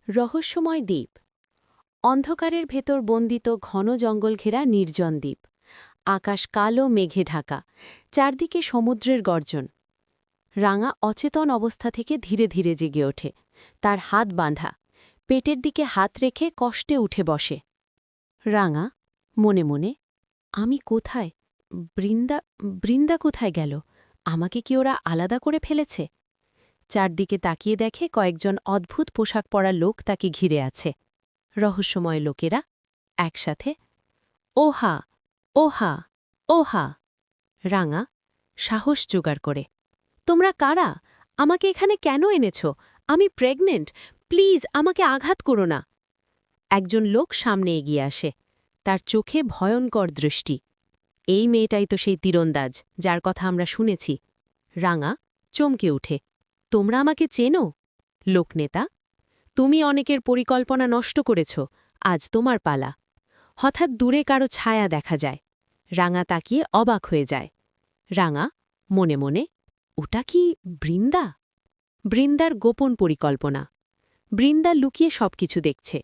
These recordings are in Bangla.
রহস্যময় দ্বীপ। অন্ধকারের ভেতর বন্দিত ঘন জঙ্গল ঘেরা নির্জন দ্বীপ। আকাশ কালো মেঘে ঢাকা, চারদিকে সমুদ্রের গর্জন। রাঙা অচেতন অবস্থা থেকে ধীরে ধীরে জেগে ওঠে, তার হাত বাঁধা, পেটের দিকে হাত রেখে কষ্টে উঠে বসে। রাঙা মনে মনে, আমি কোথায়? বৃন্দা বৃন্দা কোথায় গেল? আমাকে কি ওরা আলাদা করে ফেলেছে? চারদিকে তাকিয়ে দেখে কয়েকজন অদ্ভুত পোশাক পরা লোক তাকে ঘিরে আছে। রহস্যময় লোকেরা একসাথে ওহা ওহা ওহা। রাঙা সাহস জোগাড় করে, তোমরা কারা? আমাকে এখানে কেন এনেছ? আমি প্রেগনেন্ট, প্লিজ আমাকে আঘাত করো না। একজন লোক সামনে এগিয়ে আসে, তার চোখে ভয়ঙ্কর দৃষ্টি। এই মেয়েটাই তো সেই তীরন্দাজ যার কথা আমরা শুনেছি। রাঙা চমকে উঠে, তোমরা আমাকে চেনো? লোকনেতা, তুমি অনেকের পরিকল্পনা নষ্ট করেছ, আজ তোমার পালা। হঠাৎ দূরে কারো ছায়া দেখা যায়। রাঙা তাকিয়ে অবাক হয়ে যায়। রাঙা মনে মনে, ওটা কি বৃন্দা? বৃন্দার গোপন পরিকল্পনা। বৃন্দা লুকিয়ে সবকিছু দেখছে,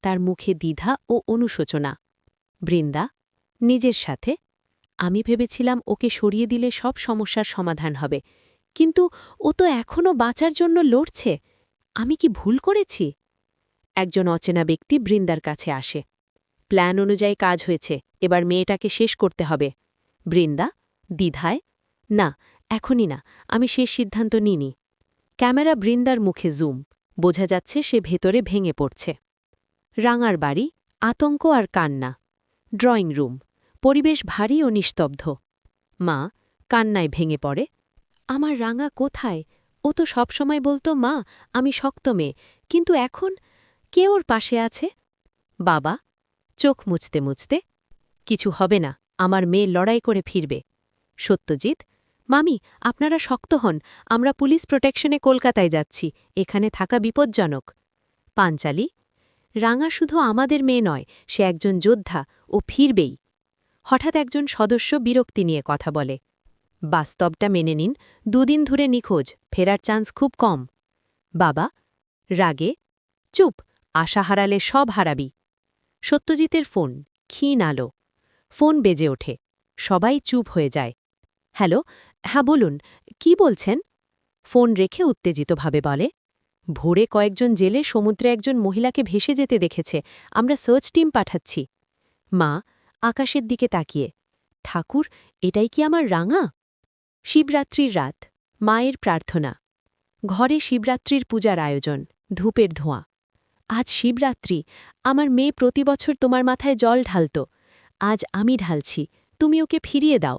তার মুখে দ্বিধা ও অনুশোচনা। বৃন্দা নিজের সাথে, আমি ভেবেছিলাম ওকে সরিয়ে দিলে সব সমস্যার সমাধান হবে, কিন্তু ও তো এখনও বাঁচার জন্য লড়ছে। আমি কি ভুল করেছি? একজন অচেনা ব্যক্তি বৃন্দার কাছে আসে। প্ল্যান অনুযায়ী কাজ হয়েছে, এবার মেয়েটাকে শেষ করতে হবে। বৃন্দা দ্বিধায়, না, এখনই না, আমি শেষ সিদ্ধান্ত নিইনি। ক্যামেরা বৃন্দার মুখে জুম, বোঝা যাচ্ছে সে ভেতরে ভেঙে পড়ছে। রাঙার বাড়ি, আতঙ্ক আর কান্না। ড্রয়িং রুম, পরিবেশ ভারী ও নিস্তব্ধ। মা কান্নায় ভেঙে পড়ে, আমার রাঙা কোথায়? ও তো সবসময় বলতো, মা আমি শক্ত মেয়ে, কিন্তু এখন কে ওর পাশে আছে? বাবা চোখ মুছতে মুছতে, কিছু হবে না, আমার মেয়ে লড়াই করে ফিরবে। সত্যজিৎ, মামি আপনারা শক্ত হন, আমরা পুলিশ প্রোটেকশনে কলকাতায় যাচ্ছি, এখানে থাকা বিপজ্জনক। পাঞ্চালি, রাঙা শুধু আমাদের মেয়ে নয়, সে একজন যোদ্ধা, ও ফিরবেই। হঠাৎ একজন সদস্য বিরক্তি নিয়ে কথা বলে, বাস্তবটা মেনে নিন, দুদিন ধরে নিখোঁজ, ফেরার চান্স খুব কম। বাবা রাগে, চুপ, আশা হারালে সব হারাবি। সত্যজিতের ফোন, ক্ষীণ আলো। ফোন বেজে ওঠে, সবাই চুপ হয়ে যায়। হ্যালো, হ্যাঁ বলুন, কি বলছেন? ফোন রেখে উত্তেজিতভাবে বলে, ভোরে কয়েকজন জেলে সমুদ্রে একজন মহিলাকে ভেসে যেতে দেখেছে, আমরা সার্চ টিম পাঠাচ্ছি। মা আকাশের দিকে তাকিয়ে, ঠাকুর, এটাই কি আমার রাঙা? শিবরাত্রির রাত, মায়ের প্রার্থনা। ঘরে শিবরাত্রির পূজার আয়োজন, ধূপের ধোঁয়া। আজ শিবরাত্রি, আমার মেয়ে প্রতি বছর তোমার মাথায় জল ঢালত, আজ আমি ঢালছি, তুমি ওকে ফিরিয়ে দাও।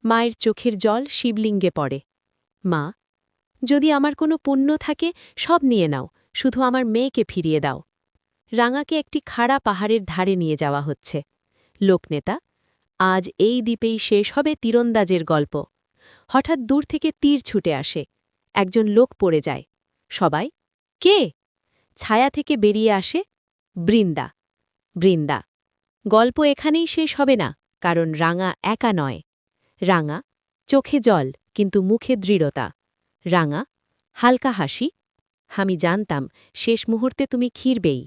মায়ের চোখের জল শিবলিঙ্গে পড়ে। মা, যদি আমার কোনো পুণ্য থাকে সব নিয়ে নাও, শুধু আমার মেয়েকে ফিরিয়ে দাও। রাঙাকে একটি খাড়া পাহাড়ের ধারে নিয়ে যাওয়া হচ্ছে। লোকনেতা, আজ এই দ্বীপেই শেষ হবে তীরন্দাজের গল্প। হঠাৎ দূর থেকে তীর ছুটে আসে, একজন লোক পড়ে যায়। সবাই, কে? ছায়া থেকে বেরিয়ে আসে বৃন্দা। বৃন্দা, গল্প এখানেই শেষ হবে না, কারণ রাঙা একা নয়। রাঙা চোখে জল, কিন্তু মুখে দৃঢ়তা। রাঙা হালকা হাসি, আমি জানতাম শেষ মুহূর্তে তুমি ক্ষীরবেই।